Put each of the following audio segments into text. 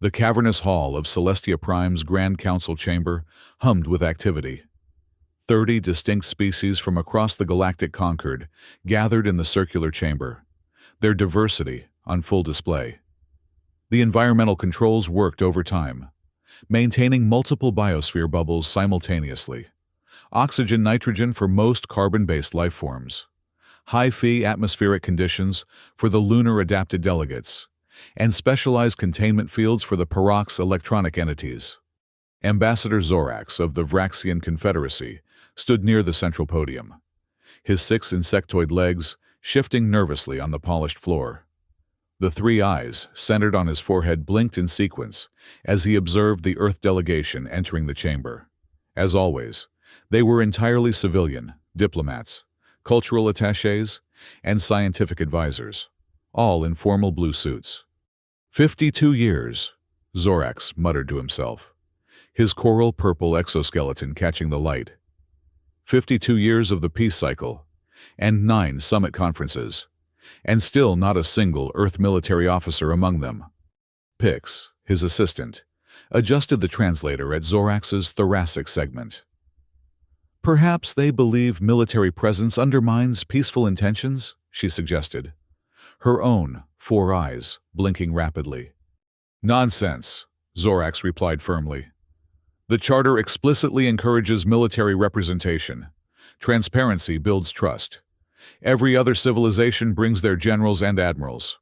The cavernous hall of Celestia Prime's Grand Council chamber hummed with activity. 30 distinct species from across the galactic Concord gathered in the circular chamber, their diversity on full display. The environmental controls worked overtime, maintaining multiple biosphere bubbles simultaneously. Oxygen, nitrogen for most carbon-based life forms. High-Phi atmospheric conditions for the lunar-adapted delegates, and specialized containment fields for the Parox electronic entities. Ambassador Zorax of the Vraxian Confederacy stood near the central podium, his 6 insectoid legs shifting nervously on the polished floor. The 3 eyes centered on his forehead blinked in sequence as he observed the Earth delegation entering the chamber. As always, they were entirely civilian, diplomats, cultural attachés, and scientific advisors, all in formal blue suits. 52 years, Zorax muttered to himself, his coral purple exoskeleton catching the light. 52 years of the peace cycle, and 9 summit conferences, and still not a single Earth military officer among them. Pix, his assistant, adjusted the translator at Zorax's thoracic segment. Perhaps they believe military presence undermines peaceful intentions, she suggested, her own 4 eyes blinking rapidly. Nonsense, Zorax replied firmly. The Charter explicitly encourages military representation. Transparency builds trust. Every other civilization brings their generals and admirals.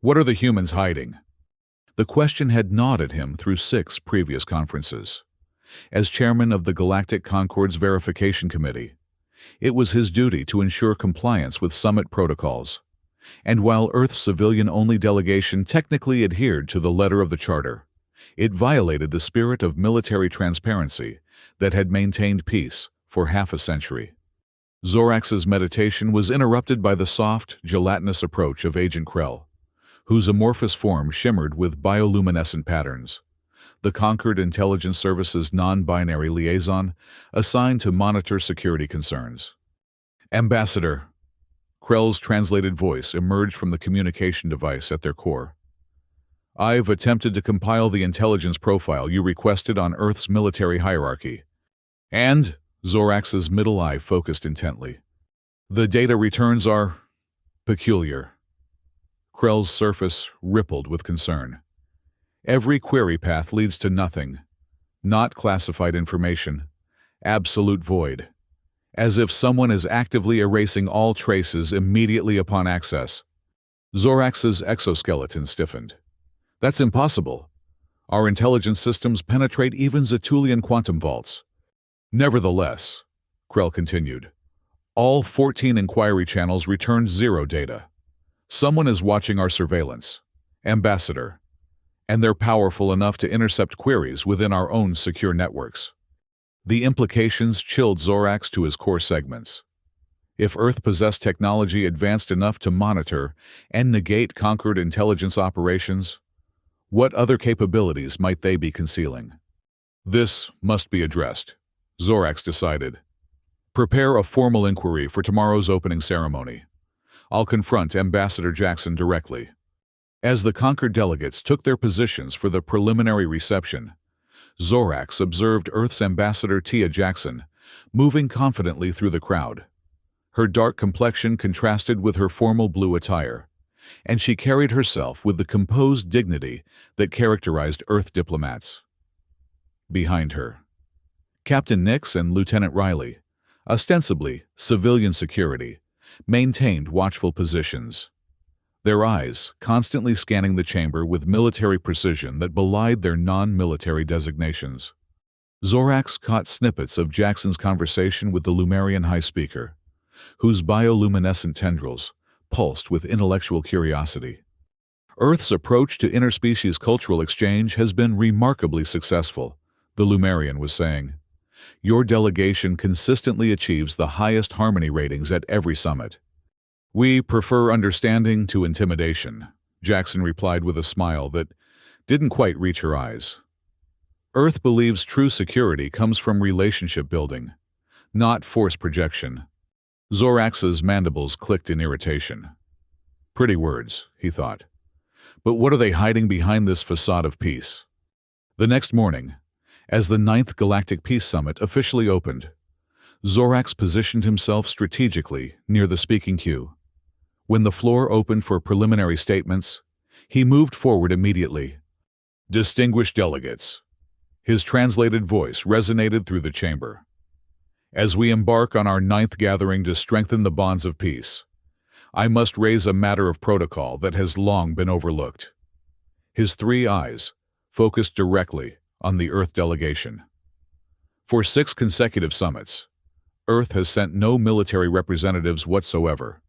What are the humans hiding? The question had gnawed at him through 6 previous conferences. As chairman of the Galactic Concord's Verification Committee, it was his duty to ensure compliance with summit protocols. And while Earth's civilian-only delegation technically adhered to the letter of the Charter, it violated the spirit of military transparency that had maintained peace for half a century. Zorax's meditation was interrupted by the soft, gelatinous approach of Agent Krell, whose amorphous form shimmered with bioluminescent patterns. The Concord Intelligence Service's non-binary liaison assigned to monitor security concerns. Ambassador, Krell's translated voice emerged from the communication device at their core. I've attempted to compile the intelligence profile you requested on Earth's military hierarchy. And, Zorax's middle eye focused intently, the data returns are peculiar. Krell's surface rippled with concern. Every query path leads to nothing. Not classified information. Absolute void. As if someone is actively erasing all traces immediately upon access. Zorax's exoskeleton stiffened. That's impossible. Our intelligence systems penetrate even Zetulian quantum vaults. Nevertheless, Krell continued, all 14 inquiry channels returned 0 data. Someone is watching our surveillance. Ambassador. And they're powerful enough to intercept queries within our own secure networks. The implications chilled Zorax to his core segments. If Earth possessed technology advanced enough to monitor and negate conquered intelligence operations, what other capabilities might they be concealing? This must be addressed, Zorax decided. Prepare a formal inquiry for tomorrow's opening ceremony. I'll confront Ambassador Jackson directly. As the conquered delegates took their positions for the preliminary reception, Zorax observed Earth's Ambassador Tia Jackson moving confidently through the crowd. Her dark complexion contrasted with her formal blue attire, and she carried herself with the composed dignity that characterized Earth diplomats. Behind her, Captain Nix and Lieutenant Riley, ostensibly civilian security, maintained watchful positions, their eyes constantly scanning the chamber with military precision that belied their non-military designations. Zorax caught snippets of Jackson's conversation with the Lumerian High Speaker, whose bioluminescent tendrils pulsed with intellectual curiosity. Earth's approach to interspecies cultural exchange has been remarkably successful, the Lumerian was saying. Your delegation consistently achieves the highest harmony ratings at every summit. We prefer understanding to intimidation, Jackson replied with a smile that didn't quite reach her eyes. Earth believes true security comes from relationship building, not force projection. Zorax's mandibles clicked in irritation. Pretty words, he thought. But what are they hiding behind this facade of peace? The next morning, as the Ninth Galactic Peace Summit officially opened, Zorax positioned himself strategically near the speaking queue. When the floor opened for preliminary statements, he moved forward immediately. "Distinguished delegates," his translated voice resonated through the chamber. "As we embark on our ninth gathering to strengthen the bonds of peace, I must raise a matter of protocol that has long been overlooked." His three eyes focused directly on the Earth delegation. For 6 consecutive summits, Earth has sent no military representatives whatsoever.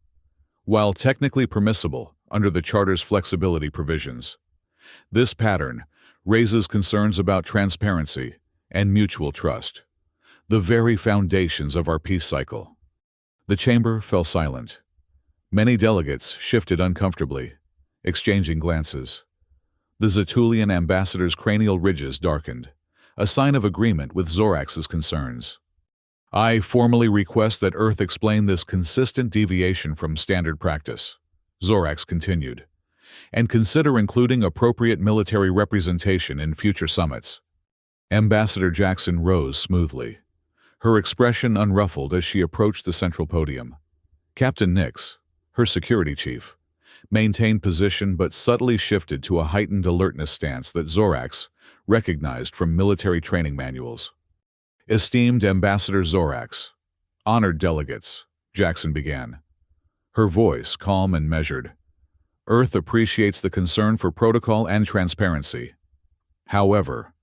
While technically permissible under the Charter's flexibility provisions, this pattern raises concerns about transparency and mutual trust, the very foundations of our peace cycle. The chamber fell silent. Many delegates shifted uncomfortably, exchanging glances. The Zetulian ambassador's cranial ridges darkened, a sign of agreement with Zorax's concerns. "I formally request that Earth explain this consistent deviation from standard practice," Zorax continued, "and consider including appropriate military representation in future summits." Ambassador Jackson rose smoothly, her expression unruffled as she approached the central podium. Captain Nix, her security chief, maintained position but subtly shifted to a heightened alertness stance that Zorax recognized from military training manuals. "Esteemed Ambassador Zorax, honored delegates," Jackson began, her voice calm and measured. "Earth appreciates the concern for protocol and transparency. However,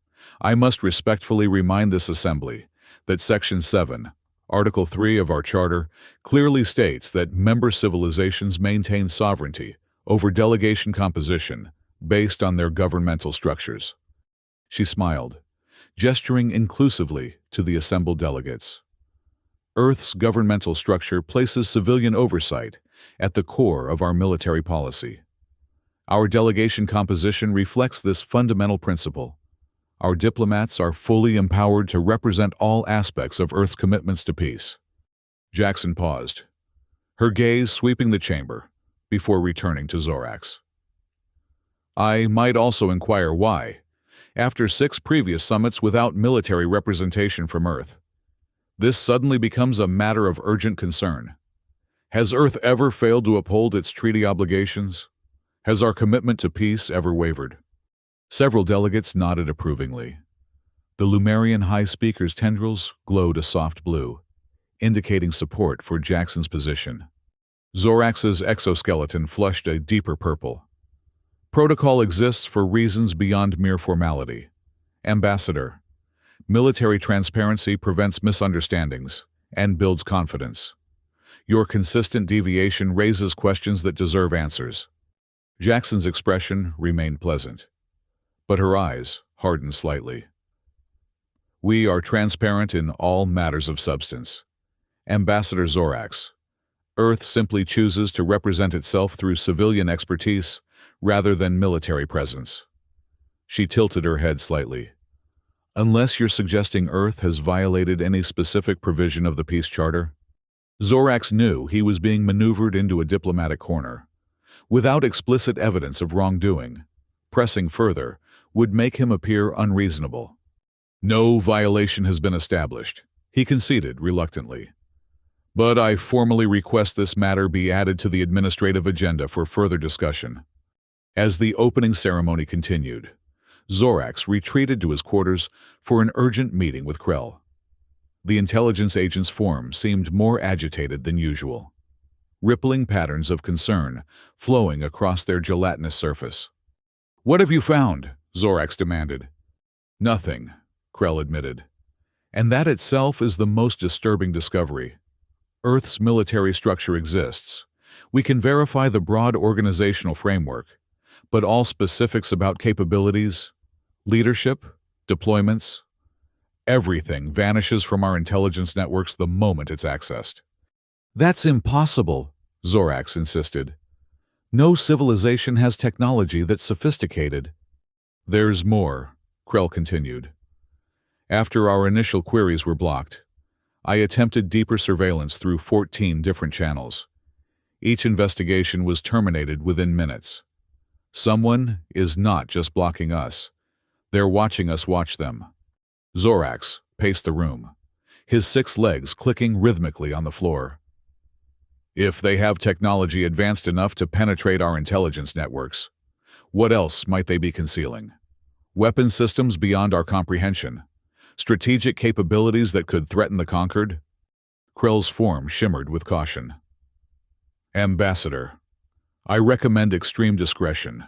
I must respectfully remind this assembly that Section 7, Article 3 of our Charter clearly states that member civilizations maintain sovereignty over delegation composition based on their governmental structures." She smiled, gesturing inclusively to the assembled delegates. "Earth's governmental structure places civilian oversight at the core of our military policy. Our delegation composition reflects this fundamental principle. Our diplomats are fully empowered to represent all aspects of Earth's commitments to peace." Jackson paused, her gaze sweeping the chamber before returning to Zorax. "I might also inquire why, after 6 previous summits without military representation from Earth, this suddenly becomes a matter of urgent concern. Has Earth ever failed to uphold its treaty obligations? Has our commitment to peace ever wavered?" Several delegates nodded approvingly. The Lumerian High Speaker's tendrils glowed a soft blue, indicating support for Jackson's position. Zorax's exoskeleton flushed a deeper purple. "Protocol exists for reasons beyond mere formality. Ambassador, military transparency prevents misunderstandings and builds confidence. Your consistent deviation raises questions that deserve answers." Jackson's expression remained pleasant, but her eyes hardened slightly. "We are transparent in all matters of substance. Ambassador Zorax, Earth simply chooses to represent itself through civilian expertise rather than military presence." She tilted her head slightly. "Unless you're suggesting Earth has violated any specific provision of the Peace Charter?" Zorax knew he was being maneuvered into a diplomatic corner. Without explicit evidence of wrongdoing, pressing further would make him appear unreasonable. "No violation has been established," he conceded reluctantly. "But I formally request this matter be added to the administrative agenda for further discussion." As the opening ceremony continued, Zorax retreated to his quarters for an urgent meeting with Krell. The intelligence agent's form seemed more agitated than usual, rippling patterns of concern flowing across their gelatinous surface. "What have you found?" Zorax demanded. "Nothing," Krell admitted. "And that itself is the most disturbing discovery. Earth's military structure exists. We can verify the broad organizational framework, but all specifics about capabilities, leadership, deployments, everything vanishes from our intelligence networks the moment it's accessed." "That's impossible," Zorax insisted. "No civilization has technology that's sophisticated." "There's more," Krell continued. "After our initial queries were blocked, I attempted deeper surveillance through 14 different channels. Each investigation was terminated within minutes. Someone is not just blocking us. They're watching us watch them. Zorax paced the room, his 6 legs clicking rhythmically on the floor. If they have technology advanced enough to penetrate our intelligence networks, what else might they be concealing? Weapon systems beyond our comprehension? Strategic capabilities that could threaten the conquered? Krell's form shimmered with caution. Ambassador, I recommend extreme discretion.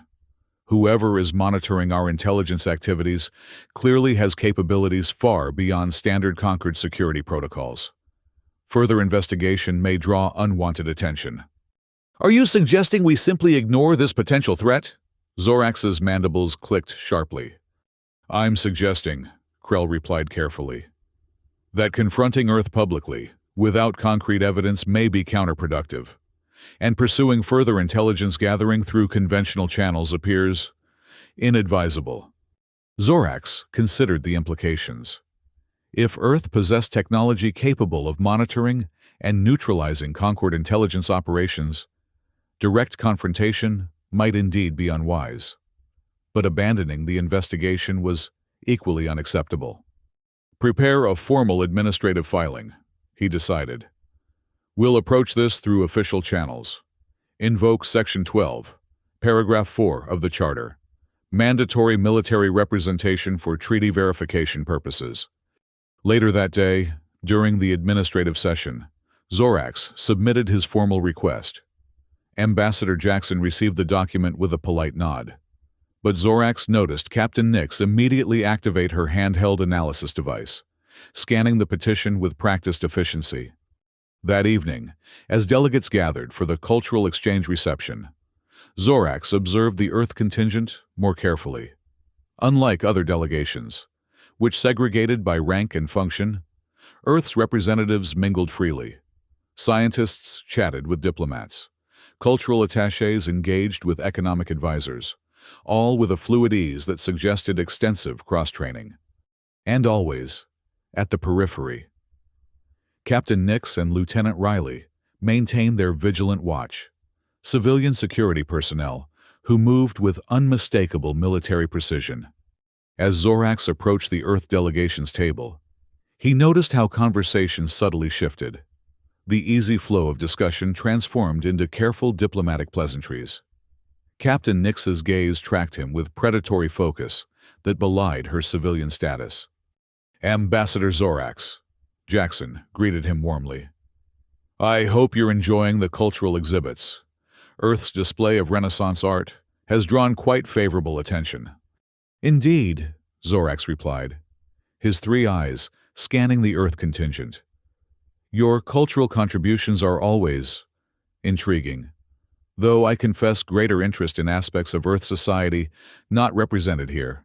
Whoever is monitoring our intelligence activities clearly has capabilities far beyond standard conquered security protocols. Further investigation may draw unwanted attention. Are you suggesting we simply ignore this potential threat? Zorax's mandibles clicked sharply. I'm suggesting, Krell replied carefully, that confronting Earth publicly, without concrete evidence, may be counterproductive, and pursuing further intelligence gathering through conventional channels appears inadvisable. Zorax considered the implications. If Earth possessed technology capable of monitoring and neutralizing Concord intelligence operations, direct confrontation might indeed be unwise. But abandoning the investigation was equally unacceptable. Prepare a formal administrative filing, he decided. We'll approach this through official channels. Invoke Section 12, Paragraph 4 of the Charter. Mandatory military representation for treaty verification purposes. Later that day, during the administrative session, Zorax submitted his formal request. Ambassador Jackson received the document with a polite nod. But Zorax noticed Captain Nyx immediately activate her handheld analysis device, scanning the petition with practiced efficiency. That evening, as delegates gathered for the cultural exchange reception, Zorax observed the Earth contingent more carefully. Unlike other delegations, which segregated by rank and function, Earth's representatives mingled freely. Scientists chatted with diplomats. Cultural attachés engaged with economic advisors, all with a fluid ease that suggested extensive cross-training. And always, at the periphery, Captain Nyx and Lieutenant Riley maintained their vigilant watch, civilian security personnel who moved with unmistakable military precision. As Zorax approached the Earth delegation's table, he noticed how conversation subtly shifted. The easy flow of discussion transformed into careful diplomatic pleasantries. Captain Nyx's gaze tracked him with predatory focus that belied her civilian status. Ambassador Zorax, Jackson greeted him warmly. I hope you're enjoying the cultural exhibits. Earth's display of Renaissance art has drawn quite favorable attention. Indeed, Zorax replied, his 3 eyes scanning the Earth contingent. Your cultural contributions are always intriguing, though I confess greater interest in aspects of Earth society not represented here.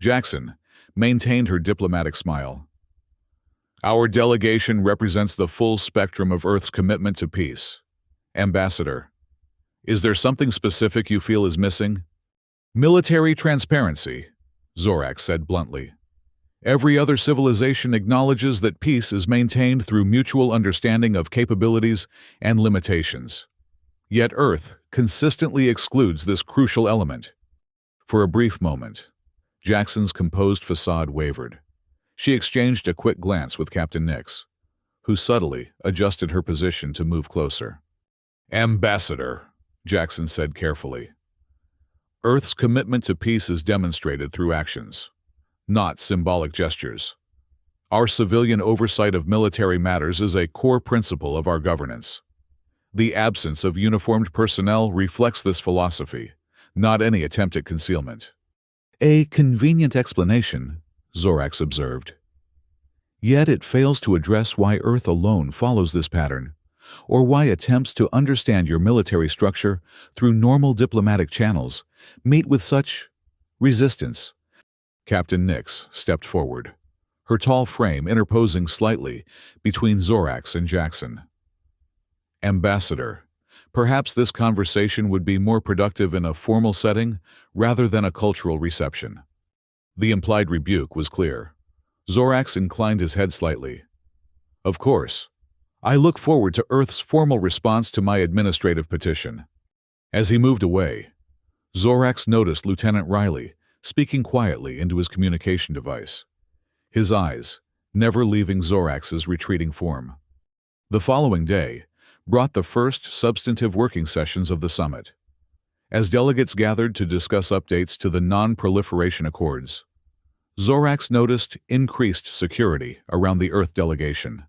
Jackson maintained her diplomatic smile. Our delegation represents the full spectrum of Earth's commitment to peace. Ambassador, is there something specific you feel is missing? Military transparency, Zorax said bluntly. Every other civilization acknowledges that peace is maintained through mutual understanding of capabilities and limitations. Yet Earth consistently excludes this crucial element. For a brief moment, Jackson's composed facade wavered. She exchanged a quick glance with Captain Nyx, who subtly adjusted her position to move closer. Ambassador, Jackson said carefully. Earth's commitment to peace is demonstrated through actions, not symbolic gestures. Our civilian oversight of military matters is a core principle of our governance. The absence of uniformed personnel reflects this philosophy, not any attempt at concealment. A convenient explanation, Zorax observed. Yet it fails to address why Earth alone follows this pattern, or why attempts to understand your military structure through normal diplomatic channels meet with such resistance. Captain Nyx stepped forward, her tall frame interposing slightly between Zorax and Jackson. Ambassador, perhaps this conversation would be more productive in a formal setting rather than a cultural reception. The implied rebuke was clear. Zorax inclined his head slightly. Of course. I look forward to Earth's formal response to my administrative petition. As he moved away, Zorax noticed Lieutenant Riley speaking quietly into his communication device, his eyes never leaving Zorax's retreating form. The following day brought the first substantive working sessions of the summit. As delegates gathered to discuss updates to the non-proliferation accords, Zorax noticed increased security around the Earth delegation.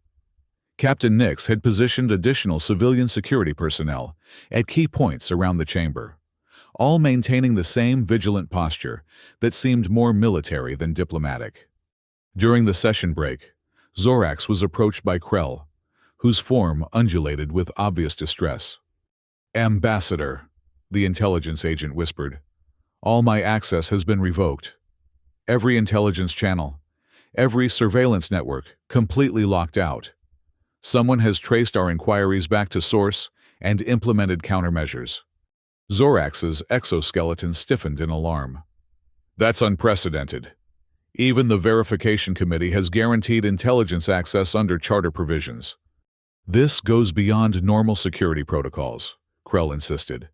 Captain Nix had positioned additional civilian security personnel at key points around the chamber, all maintaining the same vigilant posture that seemed more military than diplomatic. During the session break, Zorax was approached by Krell, whose form undulated with obvious distress. "Ambassador," the intelligence agent whispered, "all my access has been revoked. Every intelligence channel, every surveillance network completely locked out. Someone has traced our inquiries back to source and implemented countermeasures." Zorax's exoskeleton stiffened in alarm. "That's unprecedented. Even the Verification Committee has guaranteed intelligence access under charter provisions." "This goes beyond normal security protocols," Krell insisted.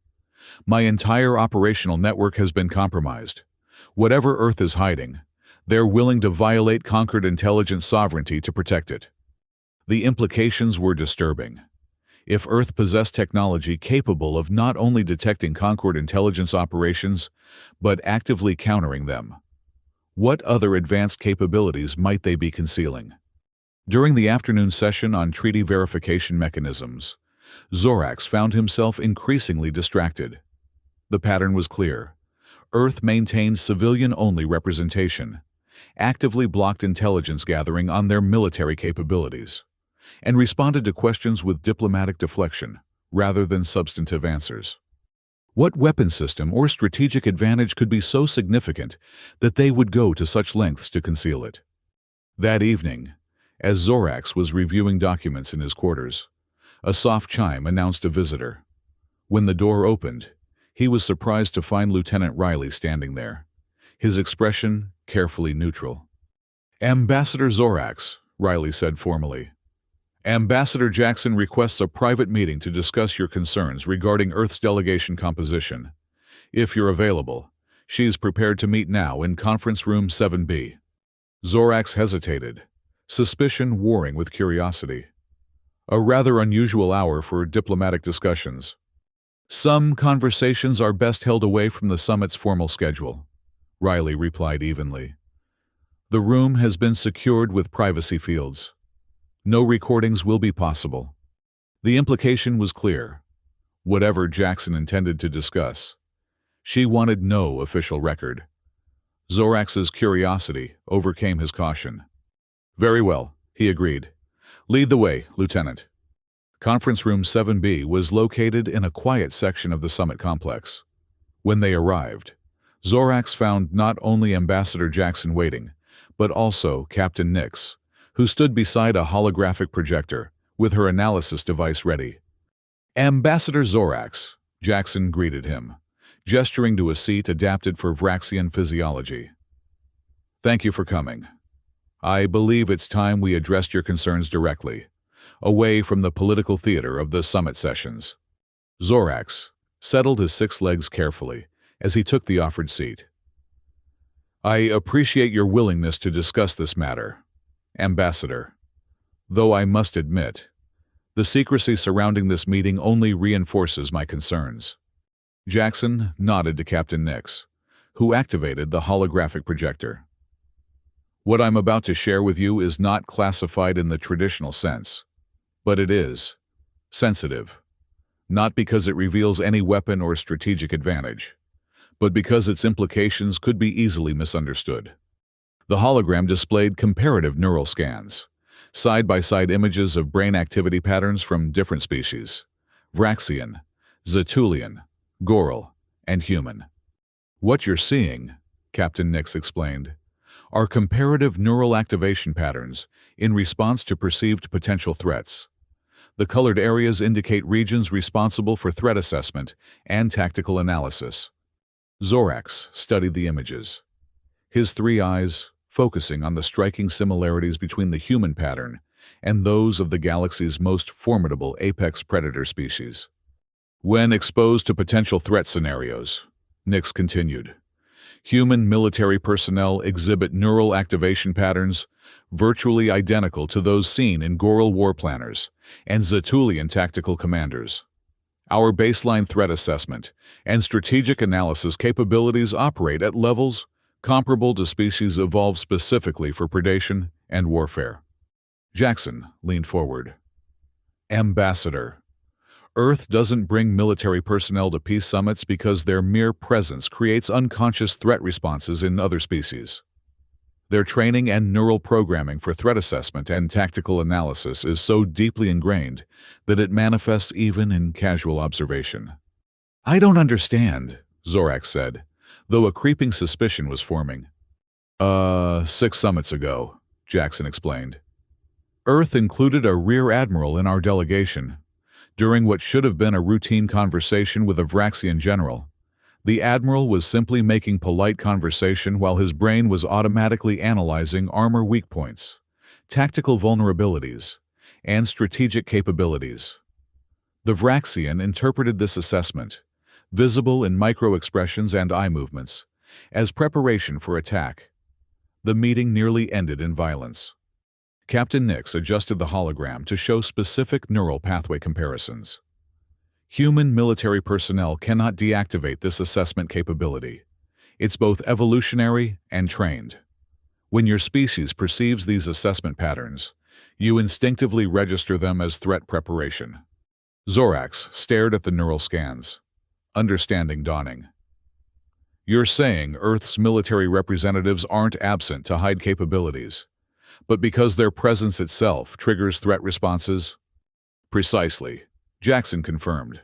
"My entire operational network has been compromised. Whatever Earth is hiding, they're willing to violate conquered intelligence sovereignty to protect it." The implications were disturbing. If Earth possessed technology capable of not only detecting conquered intelligence operations, but actively countering them, what other advanced capabilities might they be concealing? During the afternoon session on treaty verification mechanisms, Zorax found himself increasingly distracted. The pattern was clear. Earth maintained civilian-only representation, actively blocked intelligence gathering on their military capabilities, and responded to questions with diplomatic deflection rather than substantive answers. What weapon system or strategic advantage could be so significant that they would go to such lengths to conceal it? That evening, as Zorax was reviewing documents in his quarters, a soft chime announced a visitor. When the door opened, he was surprised to find Lieutenant Riley standing there, his expression carefully neutral. "Ambassador Zorax," Riley said formally. "Ambassador Jackson requests a private meeting to discuss your concerns regarding Earth's delegation composition. If you're available, she is prepared to meet now in Conference Room 7B. Zorax hesitated, suspicion warring with curiosity. A rather unusual hour for diplomatic discussions. "Some conversations are best held away from the summit's formal schedule," Riley replied evenly. "The room has been secured with privacy fields. No recordings will be possible." The implication was clear. Whatever Jackson intended to discuss, she wanted no official record. Zorax's curiosity overcame his caution. "Very well," he agreed. "Lead the way, Lieutenant." Conference Room 7B was located in a quiet section of the summit complex. When they arrived, Zorax found not only Ambassador Jackson waiting, but also Captain Nix, who stood beside a holographic projector with her analysis device ready. "Ambassador Zorax," Jackson greeted him, gesturing to a seat adapted for Vraxian physiology. "Thank you for coming. I believe it's time we addressed your concerns directly, away from the political theater of the summit sessions." Zorax settled his 6 legs carefully as he took the offered seat. "I appreciate your willingness to discuss this matter, Ambassador, though I must admit, the secrecy surrounding this meeting only reinforces my concerns." Jackson nodded to Captain Nix, who activated the holographic projector. "What I'm about to share with you is not classified in the traditional sense, but it is sensitive, not because it reveals any weapon or strategic advantage, but because its implications could be easily misunderstood." The hologram displayed comparative neural scans, side-by-side images of brain activity patterns from different species: Vraxian, Zetulian, Goral, and human. "What you're seeing," Captain Nix explained, "are comparative neural activation patterns in response to perceived potential threats. The colored areas indicate regions responsible for threat assessment and tactical analysis." Zorax studied the images, his 3 eyes focusing on the striking similarities between the human pattern and those of the galaxy's most formidable apex predator species. "When exposed to potential threat scenarios, Nix continued. Human military personnel exhibit neural activation patterns virtually identical to those seen in Goral war planners and Zetulian tactical commanders. Our baseline threat assessment and strategic analysis capabilities operate at levels comparable to species evolved specifically for predation and warfare. Jackson leaned forward. Ambassador, Earth doesn't bring military personnel to peace summits because their mere presence creates unconscious threat responses in other species. Their training and neural programming for threat assessment and tactical analysis is so deeply ingrained that it manifests even in casual observation. I don't understand, Zorax said, though a creeping suspicion was forming. 6 summits ago, Jackson explained. Earth included a rear admiral in our delegation. During what should have been a routine conversation with a Vraxian general, the admiral was simply making polite conversation while his brain was automatically analyzing armor weak points, tactical vulnerabilities, and strategic capabilities. The Vraxian interpreted this assessment, visible in micro-expressions and eye movements, as preparation for attack. The meeting nearly ended in violence. Captain Nix adjusted the hologram to show specific neural pathway comparisons. Human military personnel cannot deactivate this assessment capability. It's both evolutionary and trained. When your species perceives these assessment patterns, you instinctively register them as threat preparation. Zorax stared at the neural scans, understanding dawning. You're saying Earth's military representatives aren't absent to hide capabilities, but because their presence itself triggers threat responses? Precisely, Jackson confirmed.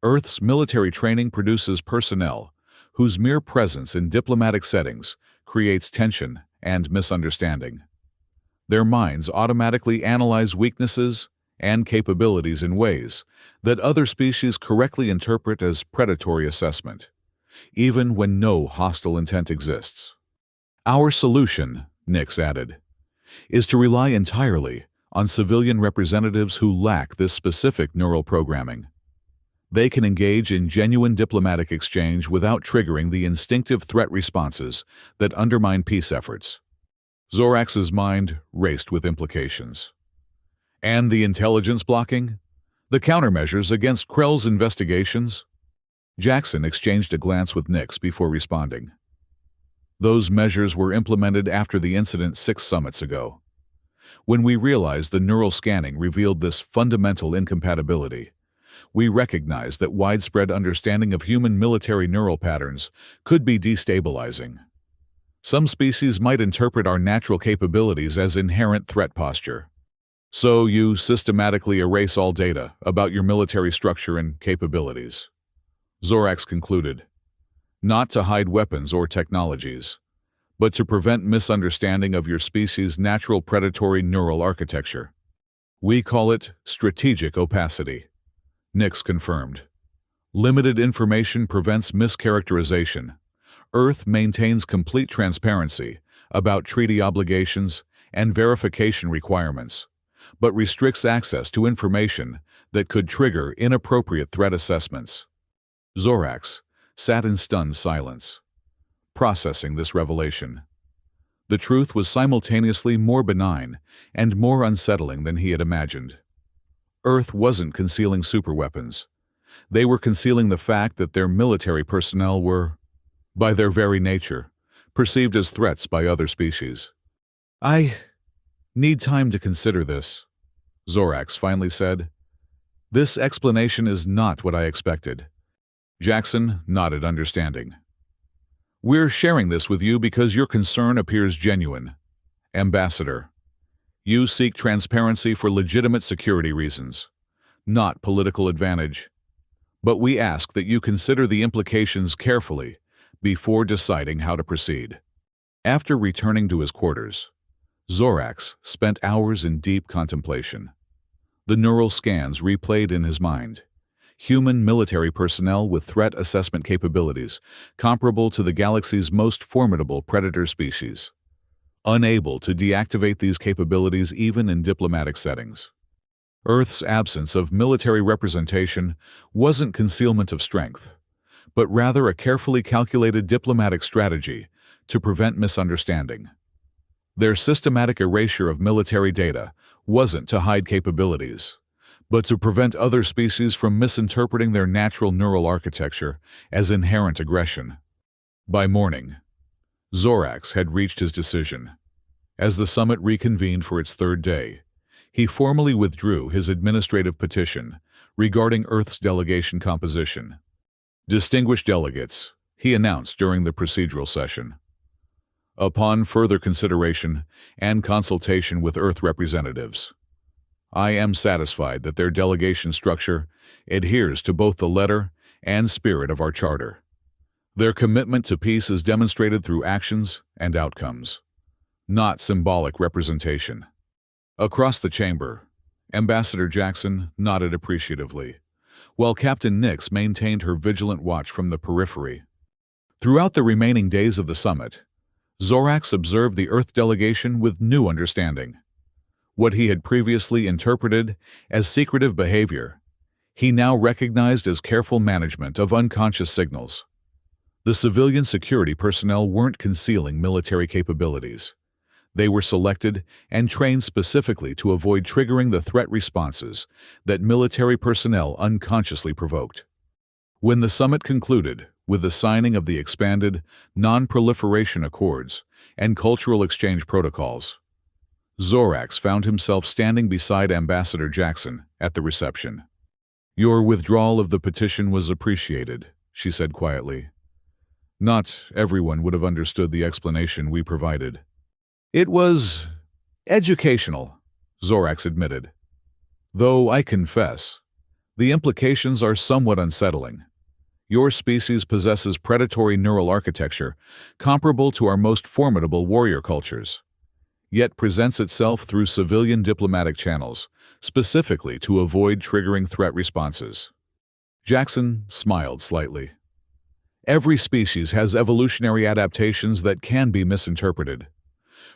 Earth's military training produces personnel whose mere presence in diplomatic settings creates tension and misunderstanding. Their minds automatically analyze weaknesses and capabilities in ways that other species correctly interpret as predatory assessment, even when no hostile intent exists. Our solution, Nix added, is to rely entirely on civilian representatives who lack this specific neural programming. They can engage in genuine diplomatic exchange without triggering the instinctive threat responses that undermine peace efforts. Zorax's mind raced with implications. And the intelligence blocking? The countermeasures against Krell's investigations? Jackson exchanged a glance with Nix before responding. Those measures were implemented after the incident 6 summits ago. When we realized the neural scanning revealed this fundamental incompatibility, we recognized that widespread understanding of human military neural patterns could be destabilizing. Some species might interpret our natural capabilities as inherent threat posture. So you systematically erase all data about your military structure and capabilities. Zorax concluded, not to hide weapons or technologies, but to prevent misunderstanding of your species' natural predatory neural architecture. We call it strategic opacity. Nix confirmed. Limited information prevents mischaracterization. Earth maintains complete transparency about treaty obligations and verification requirements, but restricts access to information that could trigger inappropriate threat assessments. Zorax sat in stunned silence, processing this revelation. The truth was simultaneously more benign and more unsettling than he had imagined. Earth wasn't concealing superweapons. They were concealing the fact that their military personnel were, by their very nature, perceived as threats by other species. I need time to consider this, Zorax finally said. This explanation is not what I expected. Jackson nodded understanding. We're sharing this with you because your concern appears genuine. Ambassador, you seek transparency for legitimate security reasons, not political advantage. But we ask that you consider the implications carefully before deciding how to proceed. After returning to his quarters, Zorax spent hours in deep contemplation. The neural scans replayed in his mind. Human military personnel with threat assessment capabilities comparable to the galaxy's most formidable predator species, unable to deactivate these capabilities even in diplomatic settings. Earth's absence of military representation wasn't concealment of strength, but rather a carefully calculated diplomatic strategy to prevent misunderstanding. Their systematic erasure of military data wasn't to hide capabilities, but to prevent other species from misinterpreting their natural neural architecture as inherent aggression. By morning, Zorax had reached his decision. As the summit reconvened for its third day, he formally withdrew his administrative petition regarding Earth's delegation composition. Distinguished delegates, he announced during the procedural session. Upon further consideration and consultation with Earth representatives, I am satisfied that their delegation structure adheres to both the letter and spirit of our charter. Their commitment to peace is demonstrated through actions and outcomes, not symbolic representation. Across the chamber, Ambassador Jackson nodded appreciatively, while Captain Nix maintained her vigilant watch from the periphery. Throughout the remaining days of the summit, Zorax observed the Earth delegation with new understanding. What he had previously interpreted as secretive behavior, he now recognized as careful management of unconscious signals. The civilian security personnel weren't concealing military capabilities. They were selected and trained specifically to avoid triggering the threat responses that military personnel unconsciously provoked. When the summit concluded with the signing of the expanded non-proliferation accords and cultural exchange protocols, Zorax found himself standing beside Ambassador Jackson at the reception. "Your withdrawal of the petition was appreciated," she said quietly. "Not everyone would have understood the explanation we provided." "It was educational," Zorax admitted. "Though I confess, the implications are somewhat unsettling. Your species possesses predatory neural architecture comparable to our most formidable warrior cultures, yet presents itself through civilian diplomatic channels, specifically to avoid triggering threat responses." Jackson smiled slightly. "Every species has evolutionary adaptations that can be misinterpreted.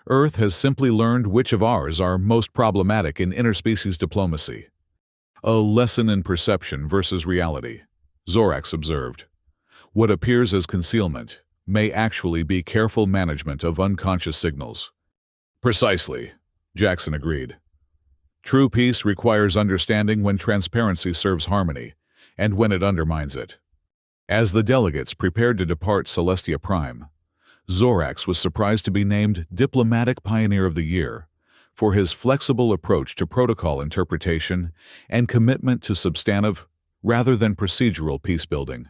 Earth has simply learned which of ours are most problematic in interspecies diplomacy. A lesson in perception versus reality," Zorax observed. "What appears as concealment may actually be careful management of unconscious signals." "Precisely," Jackson agreed. "True peace requires understanding when transparency serves harmony, and when it undermines it." As the delegates prepared to depart Celestia Prime, Zorax was surprised to be named Diplomatic Pioneer of the Year for his flexible approach to protocol interpretation and commitment to substantive rather than procedural peacebuilding.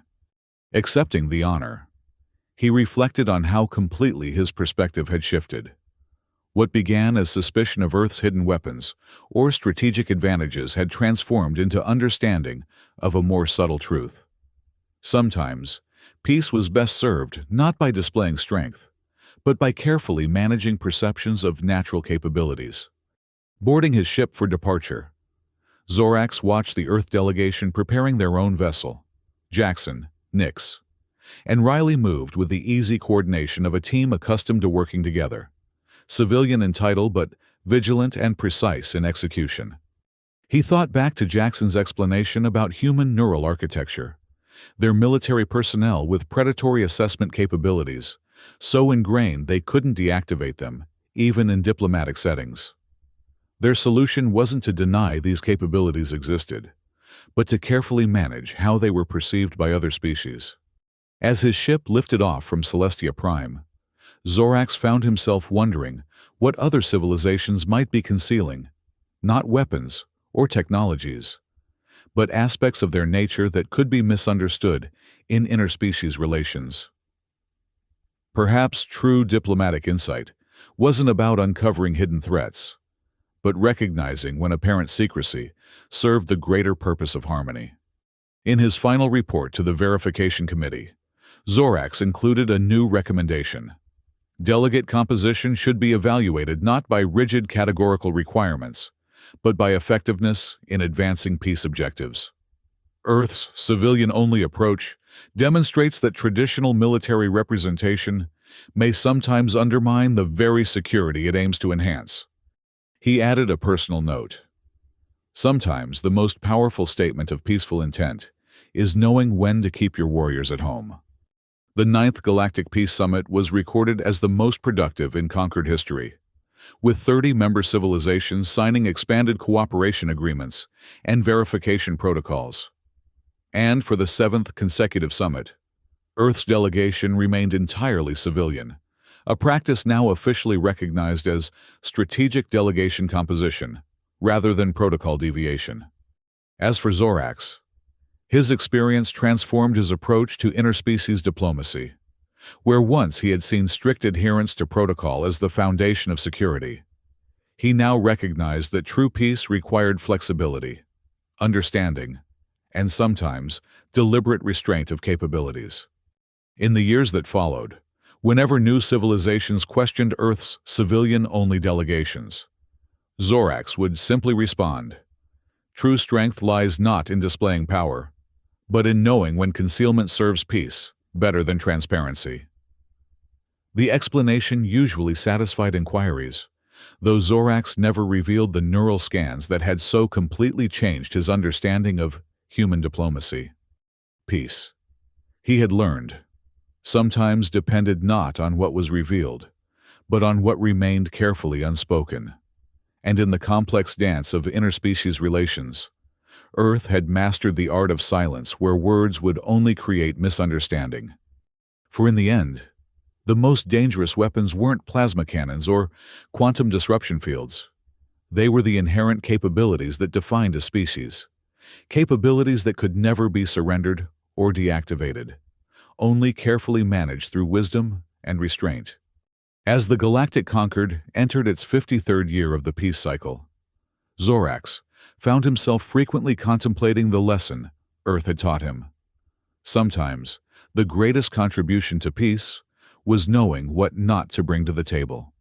Accepting the honor, he reflected on how completely his perspective had shifted. What began as suspicion of Earth's hidden weapons or strategic advantages had transformed into understanding of a more subtle truth. Sometimes, peace was best served not by displaying strength, but by carefully managing perceptions of natural capabilities. Boarding his ship for departure, Zorax watched the Earth delegation preparing their own vessel. Jackson, Nix, and Riley moved with the easy coordination of a team accustomed to working together, civilian in title but vigilant and precise in execution. He thought back to Jackson's explanation about human neural architecture, their military personnel with predatory assessment capabilities, so ingrained they couldn't deactivate them, even in diplomatic settings. Their solution wasn't to deny these capabilities existed, but to carefully manage how they were perceived by other species. As his ship lifted off from Celestia Prime, Zorax found himself wondering what other civilizations might be concealing, not weapons or technologies, but aspects of their nature that could be misunderstood in interspecies relations. Perhaps true diplomatic insight wasn't about uncovering hidden threats, but recognizing when apparent secrecy served the greater purpose of harmony. In his final report to the Verification Committee, Zorax included a new recommendation. Delegate composition should be evaluated not by rigid categorical requirements, but by effectiveness in advancing peace objectives. Earth's civilian-only approach demonstrates that traditional military representation may sometimes undermine the very security it aims to enhance. He added a personal note. Sometimes the most powerful statement of peaceful intent is knowing when to keep your warriors at home. The Ninth Galactic Peace Summit was recorded as the most productive in conquered history, with 30 member civilizations signing expanded cooperation agreements and verification protocols. And for the 7th consecutive summit, Earth's delegation remained entirely civilian, a practice now officially recognized as strategic delegation composition, rather than protocol deviation. As for Zorax, his experience transformed his approach to interspecies diplomacy. Where once he had seen strict adherence to protocol as the foundation of security, he now recognized that true peace required flexibility, understanding, and sometimes deliberate restraint of capabilities. In the years that followed, whenever new civilizations questioned Earth's civilian-only delegations, Zorax would simply respond, "True strength lies not in displaying power, but in knowing when concealment serves peace better than transparency." The explanation usually satisfied inquiries, though Zorax never revealed the neural scans that had so completely changed his understanding of human diplomacy. Peace, he had learned, sometimes depended not on what was revealed, but on what remained carefully unspoken. And in the complex dance of interspecies relations, Earth had mastered the art of silence where words would only create misunderstanding. For in the end, the most dangerous weapons weren't plasma cannons or quantum disruption fields. They were the inherent capabilities that defined a species, capabilities that could never be surrendered or deactivated, only carefully managed through wisdom and restraint. As the Galactic Concord entered its 53rd year of the peace cycle, Zorax found himself frequently contemplating the lesson Earth had taught him. Sometimes, the greatest contribution to peace was knowing what not to bring to the table.